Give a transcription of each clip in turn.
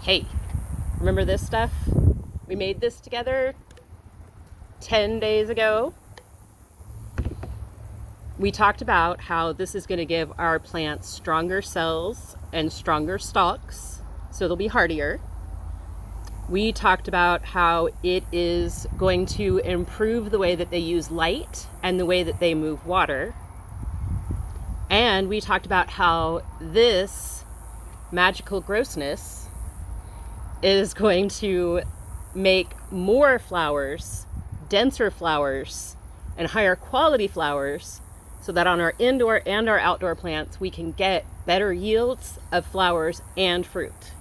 Hey, remember this stuff? We made this together 10 days ago. We talked about how this is going to give our plants stronger cells and stronger stalks, so they'll be hardier. We talked about how it is going to improve the way that they use light and the way that they move water. And we talked about how this magical grossness is going to make more flowers, denser flowers, and higher quality flowers, so that on our indoor and our outdoor plants we can get better yields of flowers and fruit.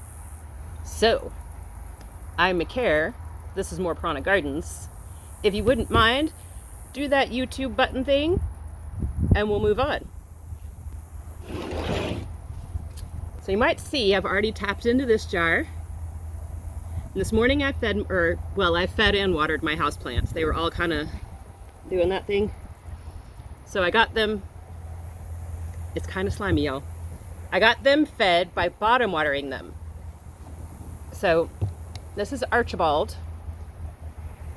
So, I'm McCare, this is More Prana Gardens. If you wouldn't mind, do that YouTube button thing and we'll move on. So you might see I've already tapped into this jar. This morning I fed and watered my houseplants. They were all kind of doing that thing. So I got them, it's kind of slimy, y'all. I got them fed by bottom watering them. So this is Archibald.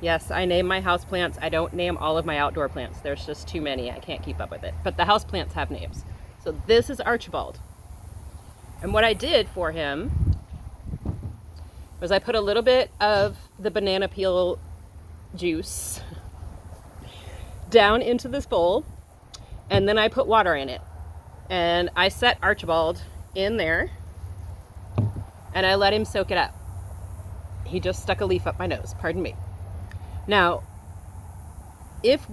Yes, I name my houseplants. I don't name all of my outdoor plants. There's just too many. I can't keep up with it. But the houseplants have names. So this is Archibald. And what I did for him was I put a little bit of the banana peel juice down into this bowl, and then I put water in it. And I set Archibald in there, and I let him soak it up. He just stuck a leaf up my nose, pardon me. Now, if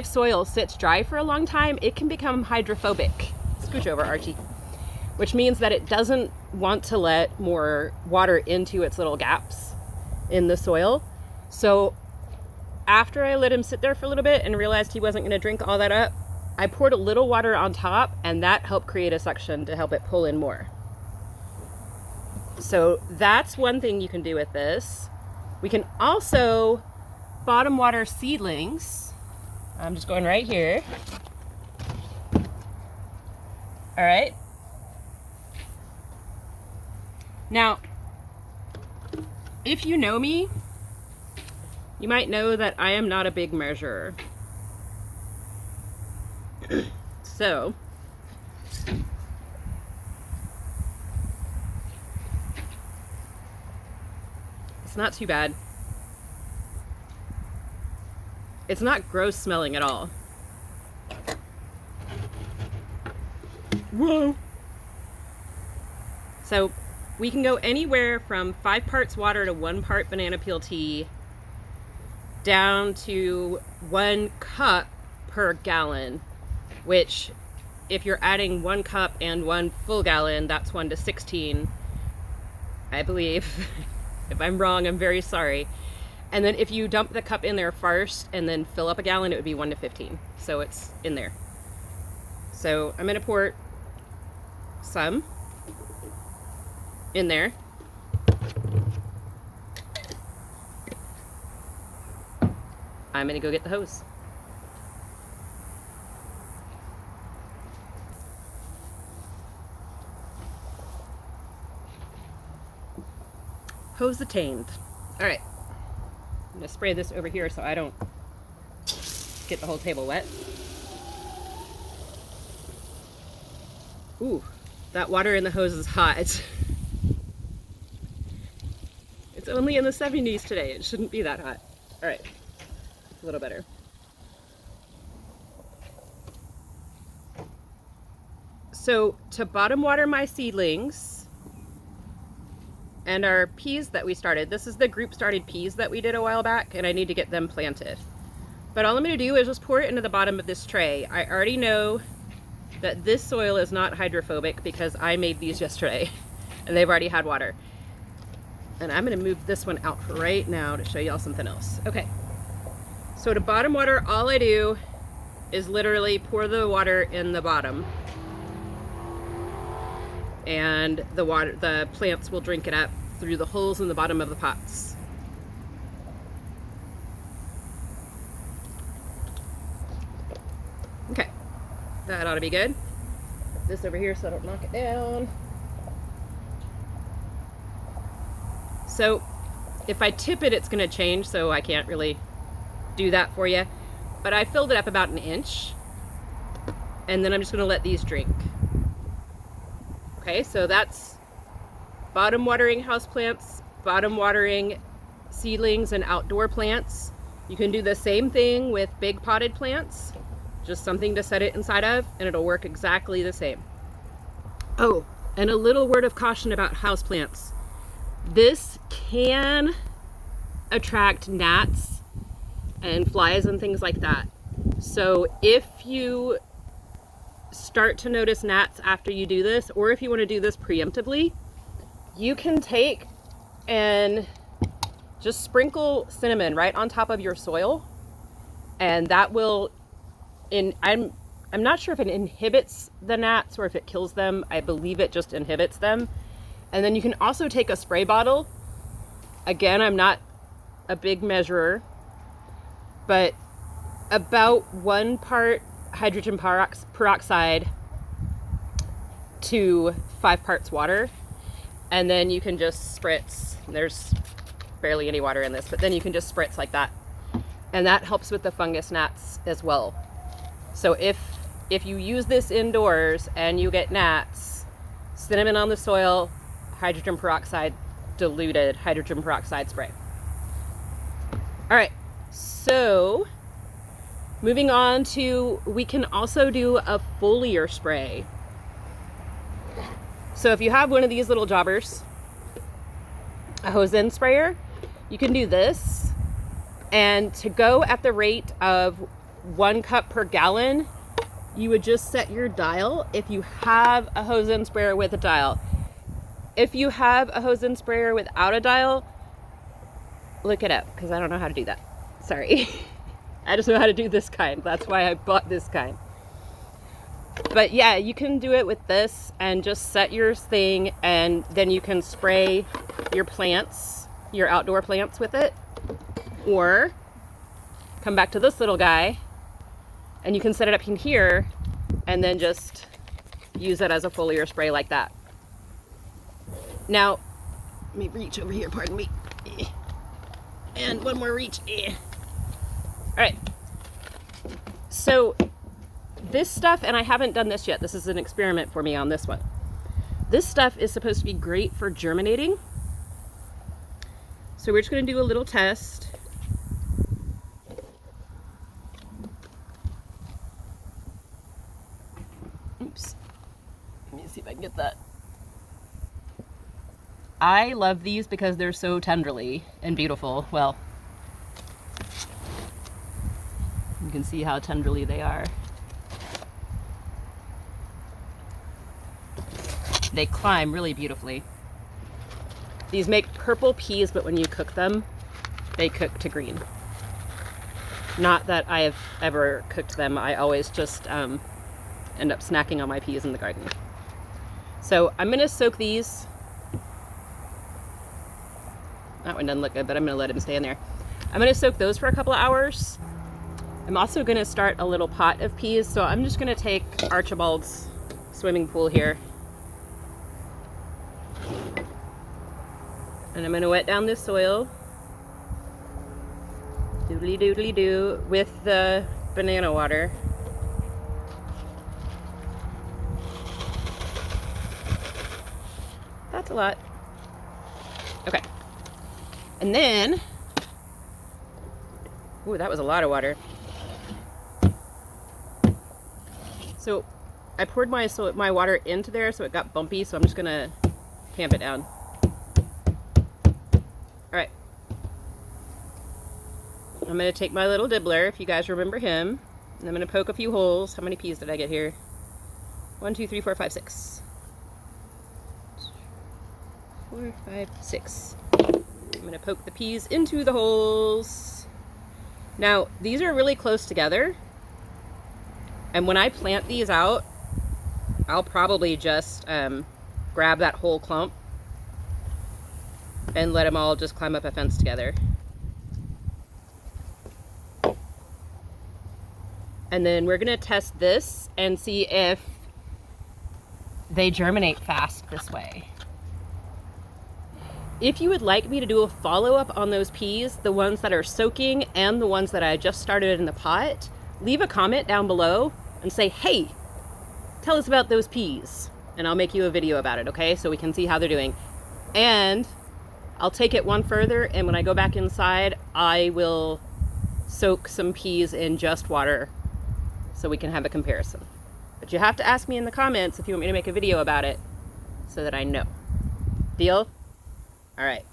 soil sits dry for a long time, it can become hydrophobic. Scooch over, Archie. Which means that it doesn't want to let more water into its little gaps in the soil. So after I let him sit there for a little bit and realized he wasn't going to drink all that up, I poured a little water on top, and that helped create a suction to help it pull in more. So that's one thing you can do with this. We can also bottom water seedlings. I'm just going right here. All right. Now, if you know me, you might know that I am not a big measurer. So, it's not too bad. It's not gross smelling at all. Whoa! So, we can go anywhere from 5 parts water to 1 part banana peel tea, down to 1 cup per gallon, which if you're adding 1 cup and 1 full gallon, that's 1 to 16, I believe. If I'm wrong, I'm very sorry. And then if you dump the cup in there first and then fill up a gallon, it would be 1 to 15. So it's in there. So I'm gonna pour some in there. I'm gonna go get the hose. Hose attained. All right, I'm gonna spray this over here so I don't get the whole table wet. Ooh, that water in the hose is hot. It's only in the 70s today. It shouldn't be that hot. All right, a little better. So to bottom water my seedlings and our peas that we started, this is the group started peas that we did a while back, and I need to get them planted. But all I'm gonna do is just pour it into the bottom of this tray. I already know that this soil is not hydrophobic because I made these yesterday and they've already had water. And I'm gonna move this one out for right now to show y'all something else. Okay, so to bottom water, all I do is literally pour the water in the bottom, and the plants will drink it up through the holes in the bottom of the pots. Okay, that ought to be good. Put this over here so I don't knock it down. So if I tip it, it's going to change, so I can't really do that for you. But I filled it up about 1 inch, and then I'm just going to let these drink. Okay, so that's bottom watering houseplants, bottom watering seedlings and outdoor plants. You can do the same thing with big potted plants, just something to set it inside of, and it'll work exactly the same. Oh, and a little word of caution about houseplants. This can attract gnats and flies and things like that. So if you start to notice gnats after you do this, or if you want to do this preemptively, you can take and just sprinkle cinnamon right on top of your soil, and that will, I'm not sure if it inhibits the gnats or if it kills them. I believe it just inhibits them. And then you can also take a spray bottle. Again, I'm not a big measurer, but about 1 part hydrogen peroxide to 5 parts water. And then you can just spritz. There's barely any water in this, but then you can just spritz like that. And that helps with the fungus gnats as well. So if you use this indoors and you get gnats, cinnamon on the soil, hydrogen peroxide, diluted hydrogen peroxide spray. All right, so moving on to, we can also do a foliar spray. So if you have one of these little jobbers, a hose-in sprayer, you can do this. And to go at the rate of 1 cup per gallon, you would just set your dial if you have a hose-in sprayer with a dial. If you have a hose-in sprayer without a dial, look it up, because I don't know how to do that. Sorry. I just know how to do this kind. That's why I bought this kind. But yeah, you can do it with this and just set your thing, and then you can spray your plants, your outdoor plants with it. Or come back to this little guy and you can set it up in here and then just use it as a foliar spray like that. Now, let me reach over here, pardon me. And one more reach. All right. So this stuff, and I haven't done this yet. This is an experiment for me on this one. This stuff is supposed to be great for germinating. So we're just going to do a little test. Oops. Let me see if I can get that. I love these because they're so tenderly and beautiful. Well, you can see how tenderly they are. They climb really beautifully. These make purple peas, but when you cook them, they cook to green. Not that I have ever cooked them. I always just end up snacking on my peas in the garden. So I'm gonna soak these. That one doesn't look good, but I'm gonna let them stay in there. I'm gonna soak those for a couple of hours. I'm also gonna start a little pot of peas, so I'm just gonna take Archibald's swimming pool here. And I'm gonna wet down this soil. Doodly doodly doo with the banana water. That's a lot. Okay. And then, ooh, that was a lot of water. So I poured my water into there so it got bumpy, so I'm just gonna tamp it down. All right. I'm gonna take my little dibbler, if you guys remember him, and I'm gonna poke a few holes. How many peas did I get here? 1, 2, 3, 4, 5, 6. 4, 5, 6. I'm gonna poke the peas into the holes. Now, these are really close together. And when I plant these out, I'll probably just grab that whole clump and let them all just climb up a fence together. And then we're gonna test this and see if they germinate fast this way. If you would like me to do a follow-up on those peas, the ones that are soaking and the ones that I just started in the pot, leave a comment down below and say, hey, tell us about those peas. And I'll make you a video about it, okay? So we can see how they're doing. And I'll take it one further, and when I go back inside, I will soak some peas in just water so we can have a comparison. But you have to ask me in the comments if you want me to make a video about it so that I know. Deal? All right.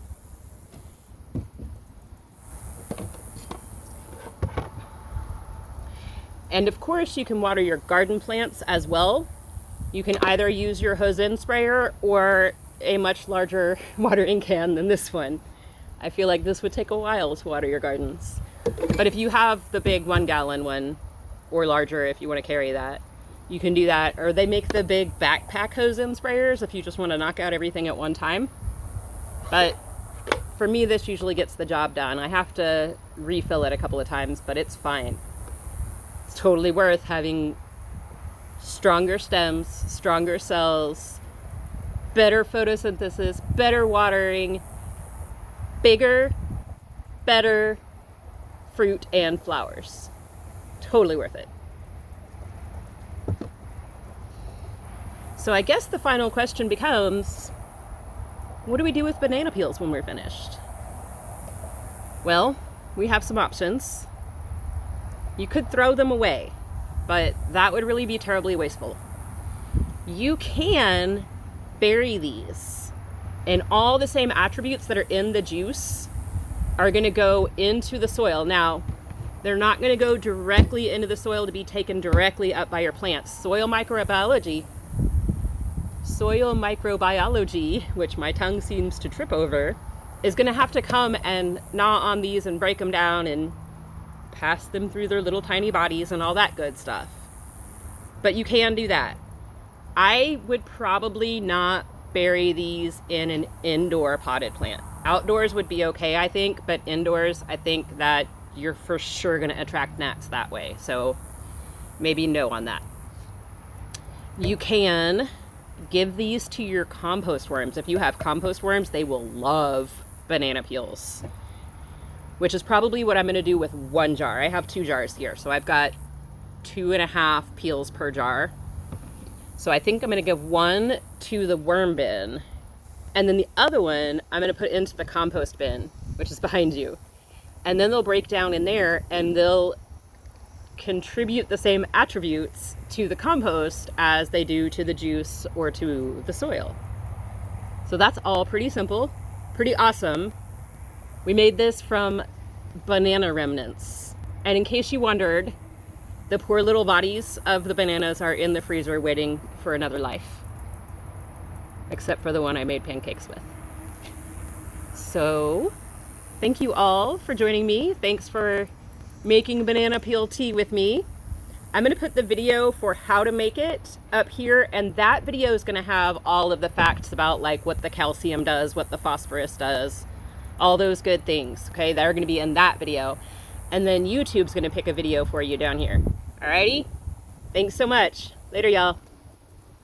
And of course, you can water your garden plants as well. You can either use your hose-in sprayer or a much larger watering can than this one. I feel like this would take a while to water your gardens. But if you have the big 1 gallon one, or larger if you want to carry that, you can do that. Or they make the big backpack hose-in sprayers if you just want to knock out everything at one time. But for me, this usually gets the job done. I have to refill it a couple of times, but it's fine. It's totally worth having stronger stems, stronger cells, better photosynthesis, better watering, bigger, better fruit and flowers. Totally worth it. So I guess the final question becomes, what do we do with banana peels when we're finished? Well, we have some options. You could throw them away, but that would really be terribly wasteful. You can bury these, and all the same attributes that are in the juice are going to go into the soil. Now, they're not going to go directly into the soil to be taken directly up by your plants. Soil microbiology, which my tongue seems to trip over, is going to have to come and gnaw on these and break them down and pass them through their little tiny bodies and all that good stuff. But you can do that. I would probably not bury these in an indoor potted plant. Outdoors would be okay, I think, but indoors, I think that you're for sure going to attract gnats that way. So maybe no on that. You can give these to your compost worms. If you have compost worms, they will love banana peels, which is probably what I'm going to do with 1 jar. I have 2 jars here, so I've got 2.5 peels per jar. So I think I'm going to give 1 to the worm bin, and then the other one I'm going to put into the compost bin, which is behind you. And then they'll break down in there and they'll contribute the same attributes to the compost as they do to the juice or to the soil. So that's all pretty simple, pretty awesome. We made this from banana remnants. And in case you wondered, the poor little bodies of the bananas are in the freezer waiting for another life. Except for the one I made pancakes with. So, thank you all for joining me. Thanks for making banana peel tea with me. I'm going to put the video for how to make it up here, and that video is going to have all of the facts about like what the calcium does, what the phosphorus does, all those good things. Okay, they're going to be in that video, and then YouTube's going to pick a video for you down here. Alrighty, thanks so much. Later, y'all.